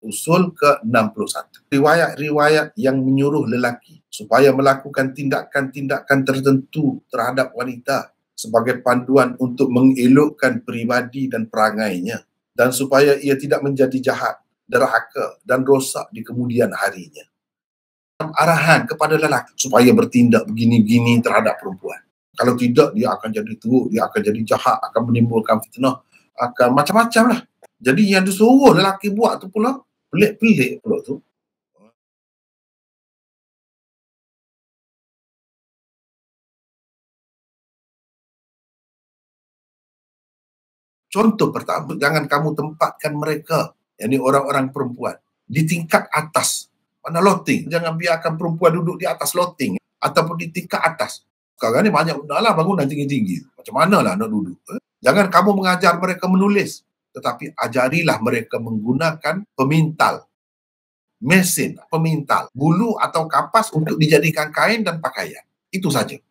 Usul ke-61. Riwayat-riwayat yang menyuruh lelaki supaya melakukan tindakan-tindakan tertentu terhadap wanita sebagai panduan untuk mengelokkan peribadi dan perangainya dan supaya ia tidak menjadi jahat, derhaka dan rosak di kemudian harinya. Arahan kepada lelaki supaya bertindak begini-begini terhadap perempuan. Kalau tidak, dia akan jadi teruk, dia akan jadi jahat, akan menimbulkan fitnah, akan macam-macam lah. Jadi yang disuruh lelaki buat tu pula pelik-pelik pula tu. Contoh pertama, jangan kamu tempatkan mereka, yakni orang-orang perempuan, di tingkat atas. Mana lotting. Jangan biarkan perempuan duduk di atas lotting ataupun di tingkat atas. Sekarang ni banyak udahlah bangunan tinggi-tinggi. Macam manalah nak duduk? Jangan kamu mengajar mereka menulis, tetapi ajarilah mereka menggunakan pemintal, mesin pemintal, bulu atau kapas untuk dijadikan kain dan pakaian. Itu saja.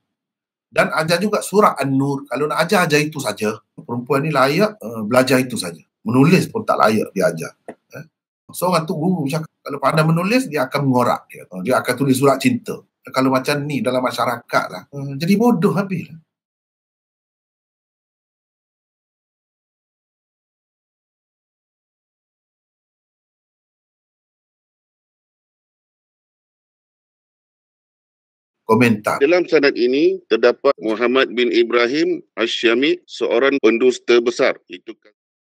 Dan ajar juga surah An-Nur. Kalau nak ajar itu saja. Perempuan ni layak belajar itu saja. Menulis pun tak layak diajar. Seorang tu guru cakap, kalau pandai menulis, dia akan mengorak. Dia akan tulis surat cinta. Kalau macam ni dalam masyarakat lah, jadi bodoh habis. Komentar. Dalam sanad ini terdapat Muhammad bin Ibrahim Asy-Syami, seorang pendusta besar. Itu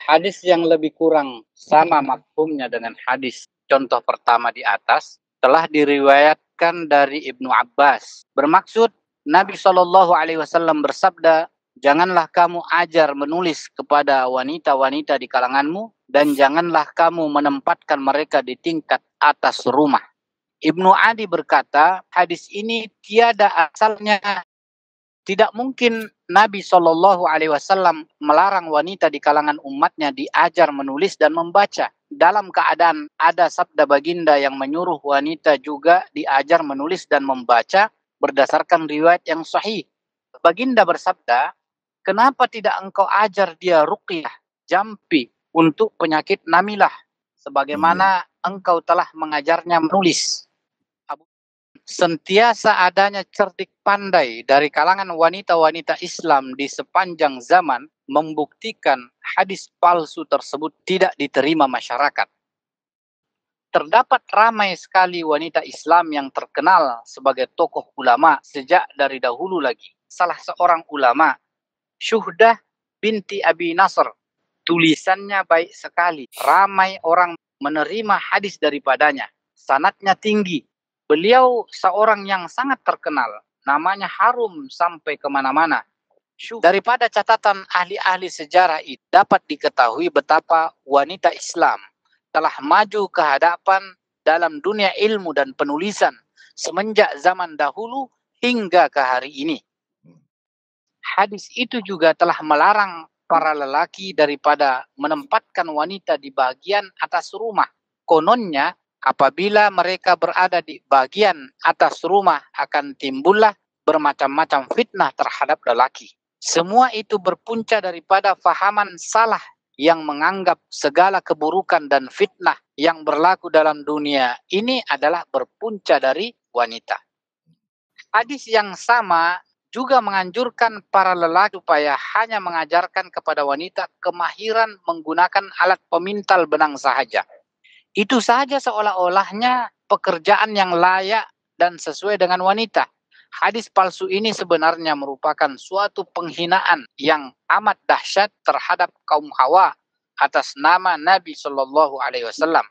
hadis yang lebih kurang sama mafhumnya dengan hadis contoh pertama di atas telah diriwayatkan dari Ibnu Abbas. Bermaksud Nabi SAW bersabda, janganlah kamu ajar menulis kepada wanita-wanita di kalanganmu dan janganlah kamu menempatkan mereka di tingkat atas rumah. Ibnu Adi berkata, hadis ini tiada asalnya. Tidak mungkin Nabi SAW melarang wanita di kalangan umatnya diajar menulis dan membaca. Dalam keadaan ada sabda baginda yang menyuruh wanita juga diajar menulis dan membaca berdasarkan riwayat yang sahih. Baginda bersabda, kenapa tidak engkau ajar dia ruqyah, jampi untuk penyakit namilah, sebagaimana engkau telah mengajarnya menulis. Sentiasa adanya cerdik pandai dari kalangan wanita-wanita Islam di sepanjang zaman membuktikan hadis palsu tersebut tidak diterima masyarakat. Terdapat ramai sekali wanita Islam yang terkenal sebagai tokoh ulama sejak dari dahulu lagi. Salah seorang ulama, Syuhdah binti Abi Nasr, tulisannya baik sekali. Ramai orang menerima hadis daripadanya. Sanadnya tinggi. Beliau seorang yang sangat terkenal, namanya harum sampai kemana-mana. Daripada catatan ahli-ahli sejarah itu dapat diketahui betapa wanita Islam telah maju ke hadapan dalam dunia ilmu dan penulisan semenjak zaman dahulu hingga ke hari ini. Hadis itu juga telah melarang para lelaki daripada menempatkan wanita di bagian atas rumah. Kononnya, apabila mereka berada di bagian atas rumah akan timbullah bermacam-macam fitnah terhadap lelaki. Semua itu berpunca daripada fahaman salah yang menganggap segala keburukan dan fitnah yang berlaku dalam dunia ini adalah berpunca dari wanita. Hadis yang sama juga menganjurkan para lelaki supaya hanya mengajarkan kepada wanita kemahiran menggunakan alat pemintal benang sahaja. Itu saja seolah-olahnya pekerjaan yang layak dan sesuai dengan wanita. Hadis palsu ini sebenarnya merupakan suatu penghinaan yang amat dahsyat terhadap kaum Hawa atas nama Nabi SAW.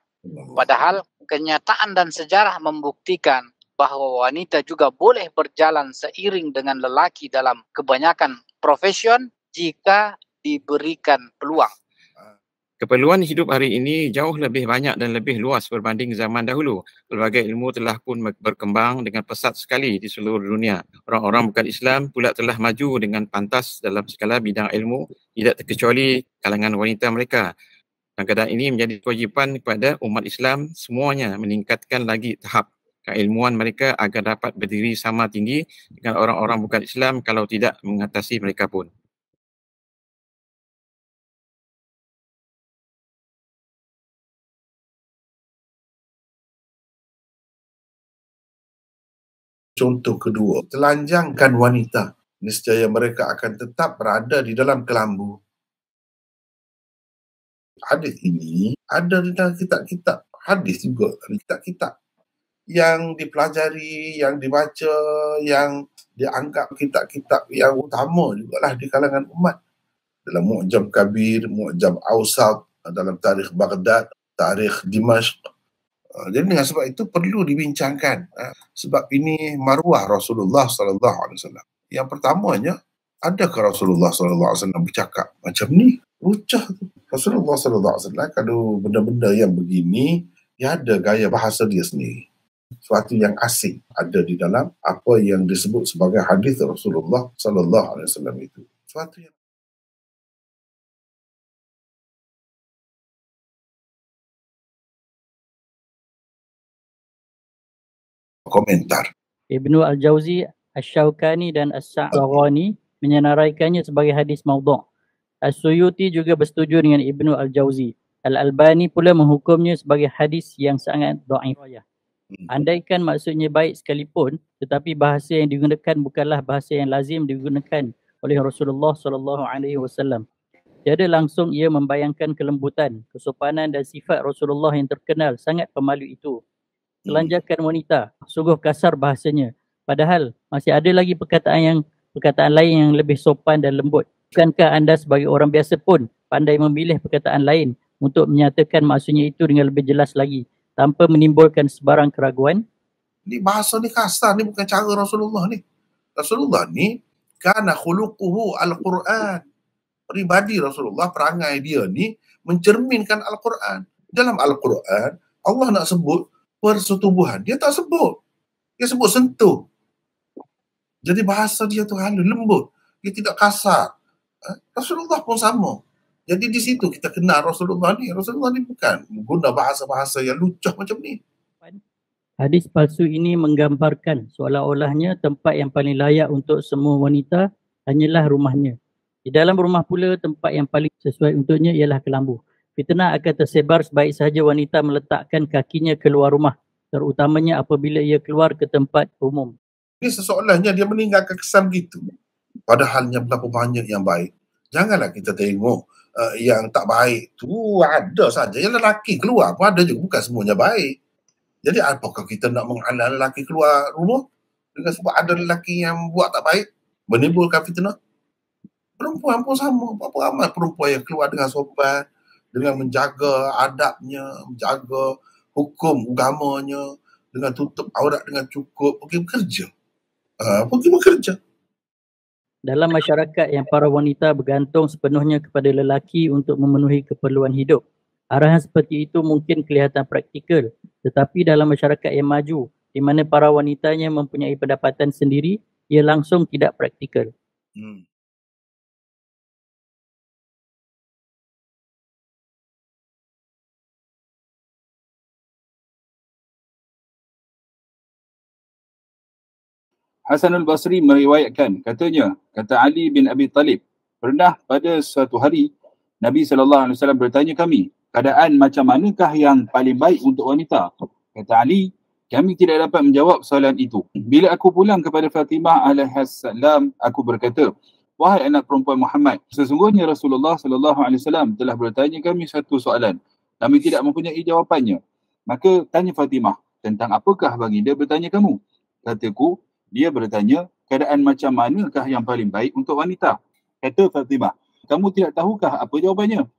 Padahal kenyataan dan sejarah membuktikan bahwa wanita juga boleh berjalan seiring dengan lelaki dalam kebanyakan profesion jika diberikan peluang. Keperluan hidup hari ini jauh lebih banyak dan lebih luas berbanding zaman dahulu. Pelbagai ilmu telah pun berkembang dengan pesat sekali di seluruh dunia. Orang-orang bukan Islam pula telah maju dengan pantas dalam segala bidang ilmu, tidak terkecuali kalangan wanita mereka. Dan keadaan ini menjadi kewajipan kepada umat Islam semuanya meningkatkan lagi tahap keilmuan mereka agar dapat berdiri sama tinggi dengan orang-orang bukan Islam kalau tidak mengatasi mereka pun. Contoh kedua, telanjangkan wanita. Niscaya mereka akan tetap berada di dalam kelambu. Hadis ini ada di dalam kitab-kitab hadis juga, kitab-kitab yang dipelajari, yang dibaca, yang dianggap kitab-kitab yang utama jugalah di kalangan umat. Dalam Mu'jam Kabir, Mu'jam Awsat, dalam tarikh Baghdad, tarikh Dimashq. Jadi dengan sebab itu perlu dibincangkan. Sebab ini maruah Rasulullah sallallahu alaihi wasallam. Yang pertamanya, adakah Rasulullah sallallahu alaihi wasallam bercakap macam ni? Lucah tu. Rasulullah sallallahu alaihi wasallam kalau benda-benda yang begini, dia ada gaya bahasa dia sendiri. Suatu yang asing ada di dalam apa yang disebut sebagai hadis Rasulullah sallallahu alaihi wasallam itu. Suatu yang komentar. Ibnu Al-Jauzi, Asy-Syaukani dan As-Sa'lagani menyenaraikannya sebagai hadis maudhu'. As-Suyuti juga bersetuju dengan Ibnu Al-Jauzi. Al-Albani pula menghukumnya sebagai hadis yang sangat dhaif. Andaikan maksudnya baik sekalipun, tetapi bahasa yang digunakan bukanlah bahasa yang lazim digunakan oleh Rasulullah SAW. Tiada langsung ia membayangkan kelembutan, kesopanan dan sifat Rasulullah yang terkenal sangat pemalu itu. Telanjangkan wanita, sungguh kasar bahasanya. Padahal masih ada lagi perkataan lain yang lebih sopan dan lembut. Bukankah anda sebagai orang biasa pun pandai memilih perkataan lain untuk menyatakan maksudnya itu dengan lebih jelas lagi, tanpa menimbulkan sebarang keraguan? Ni bahasa ni kasar, ni bukan cara Rasulullah ni. Rasulullah ni kana khuluquhu al-Quran. Pribadi Rasulullah, perangai dia ni mencerminkan Al-Quran. Dalam Al-Quran, Allah nak sebut persetubuhan, dia tak sebut. Dia sebut sentuh. Jadi bahasa dia tu halus, lembut. Dia tidak kasar. Rasulullah pun sama. Jadi di situ kita kenal Rasulullah ni. Rasulullah ni bukan guna bahasa-bahasa yang lucah macam ni. Hadis palsu ini menggambarkan seolah-olahnya tempat yang paling layak untuk semua wanita hanyalah rumahnya. Di dalam rumah pula tempat yang paling sesuai untuknya ialah kelambu. Fitnah akan tersebar sebaik sahaja wanita meletakkan kakinya keluar rumah, terutamanya apabila ia keluar ke tempat umum. Ini seseolahnya dia meninggalkan kesan begitu. Padahalnya berapa banyak yang baik. Janganlah kita tengok yang tak baik tu ada saja. Yang lelaki keluar pun ada juga, bukan semuanya baik. Jadi apakah kita nak menghalang lelaki keluar rumah dengan sebab ada lelaki yang buat tak baik, menimbulkan fitnah? Perempuan pun sama. Berapa ramai perempuan yang keluar dengan sopan, dengan menjaga adabnya, menjaga hukum agamanya, dengan tutup aurat dengan cukup, pergi bekerja. Dalam masyarakat yang para wanita bergantung sepenuhnya kepada lelaki untuk memenuhi keperluan hidup, arahan seperti itu mungkin kelihatan praktikal, tetapi dalam masyarakat yang maju, di mana para wanitanya mempunyai pendapatan sendiri, ia langsung tidak praktikal. Hasanul Basri meriwayatkan, kata Ali bin Abi Talib, pernah pada suatu hari Nabi SAW bertanya kami, keadaan macam manakah yang paling baik untuk wanita? Kata Ali, kami tidak dapat menjawab soalan itu. Bila aku pulang kepada Fatimah alaihissalam, aku berkata, wahai anak perempuan Muhammad, sesungguhnya Rasulullah SAW telah bertanya kami satu soalan. Kami tidak mempunyai jawapannya. Maka tanya Fatimah, tentang apakah baginda bertanya kamu? Kataku, dia bertanya, keadaan macam manakah yang paling baik untuk wanita? Kata Fatimah, kamu tidak tahukah apa jawapannya?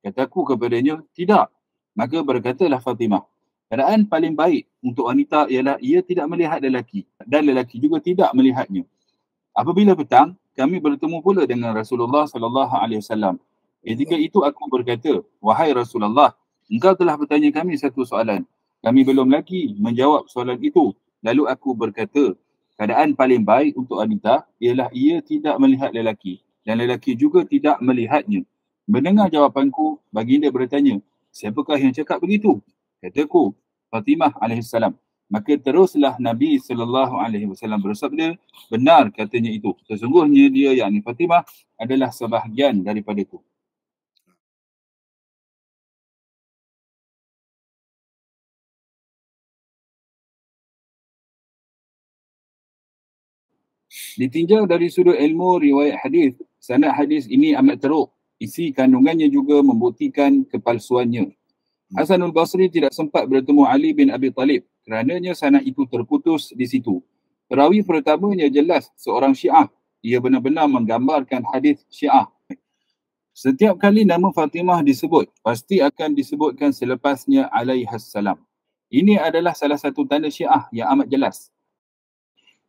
Kataku kepadanya, tidak. Maka berkatalah Fatimah, keadaan paling baik untuk wanita ialah ia tidak melihat lelaki dan lelaki juga tidak melihatnya. Apabila petang, kami bertemu pula dengan Rasulullah SAW. Ketika itu aku berkata, wahai Rasulullah, engkau telah bertanya kami satu soalan. Kami belum lagi menjawab soalan itu. Lalu aku berkata, keadaan paling baik untuk wanita ialah ia tidak melihat lelaki dan lelaki juga tidak melihatnya. Mendengar jawapanku, baginda bertanya, siapakah yang cakap begitu? Kataku, Fatimah alaihissalam. Maka teruslah Nabi SAW bersabda, benar katanya itu. Sesungguhnya dia, yakni Fatimah, adalah sebahagian daripadaku. Ditinjau dari sudut ilmu riwayat hadis, sanad hadis ini amat teruk. Isi kandungannya juga membuktikan kepalsuannya. Hasanul Basri tidak sempat bertemu Ali bin Abi Talib kerananya sanad itu terputus di situ. Perawi pertamanya jelas seorang Syiah. Ia benar-benar menggambarkan hadis Syiah. Setiap kali nama Fatimah disebut, pasti akan disebutkan selepasnya alaihassalam. Ini adalah salah satu tanda Syiah yang amat jelas.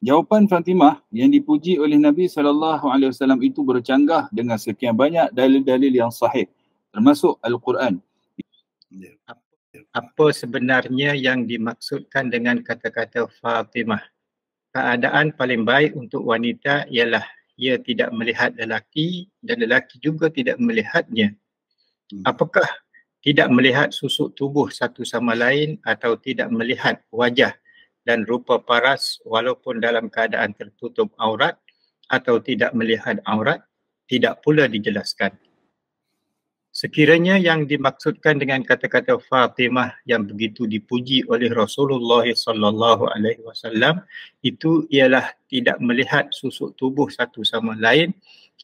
Jawapan Fatimah yang dipuji oleh Nabi SAW itu bercanggah dengan sekian banyak dalil-dalil yang sahih, termasuk Al-Quran. Apa sebenarnya yang dimaksudkan dengan kata-kata Fatimah? Keadaan paling baik untuk wanita ialah ia tidak melihat lelaki dan lelaki juga tidak melihatnya. Apakah tidak melihat susuk tubuh satu sama lain atau tidak melihat wajah dan rupa paras walaupun dalam keadaan tertutup aurat atau tidak melihat aurat? Tidak pula dijelaskan. Sekiranya yang dimaksudkan dengan kata-kata Fatimah yang begitu dipuji oleh Rasulullah SAW itu ialah tidak melihat susuk tubuh satu sama lain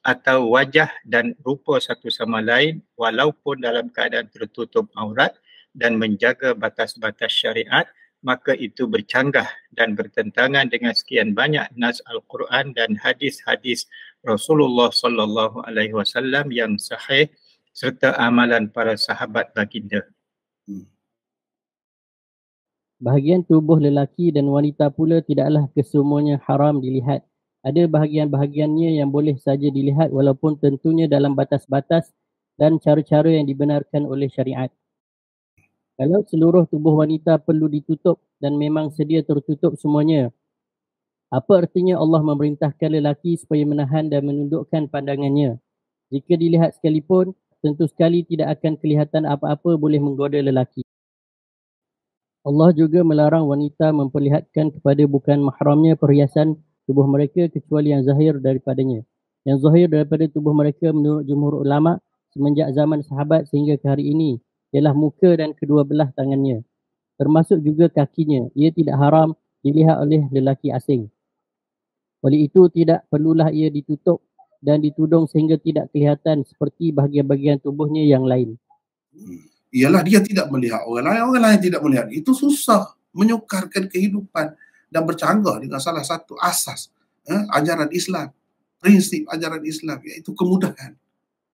atau wajah dan rupa satu sama lain walaupun dalam keadaan tertutup aurat dan menjaga batas-batas syariat, maka itu bercanggah dan bertentangan dengan sekian banyak nas Al-Quran dan hadis-hadis Rasulullah SAW yang sahih serta amalan para sahabat baginda. Bahagian tubuh lelaki dan wanita pula tidaklah kesemuanya haram dilihat. Ada bahagian-bahagiannya yang boleh saja dilihat walaupun tentunya dalam batas-batas dan cara-cara yang dibenarkan oleh syariat. Kalau seluruh tubuh wanita perlu ditutup dan memang sedia tertutup semuanya, apa artinya Allah memerintahkan lelaki supaya menahan dan menundukkan pandangannya? Jika dilihat sekalipun, tentu sekali tidak akan kelihatan apa-apa boleh menggoda lelaki. Allah juga melarang wanita memperlihatkan kepada bukan mahramnya perhiasan tubuh mereka kecuali yang zahir daripadanya. Yang zahir daripada tubuh mereka menurut jumhur ulama semenjak zaman sahabat sehingga ke hari ini ialah muka dan kedua belah tangannya, termasuk juga kakinya. Ia tidak haram dilihat oleh lelaki asing. Oleh itu tidak perlulah ia ditutup dan ditudung sehingga tidak kelihatan seperti bahagian-bahagian tubuhnya yang lain. Ialah dia tidak melihat orang lain tidak melihat. Itu susah menyukarkan kehidupan dan bercanggah dengan salah satu asas ajaran Islam, prinsip ajaran Islam, iaitu kemudahan.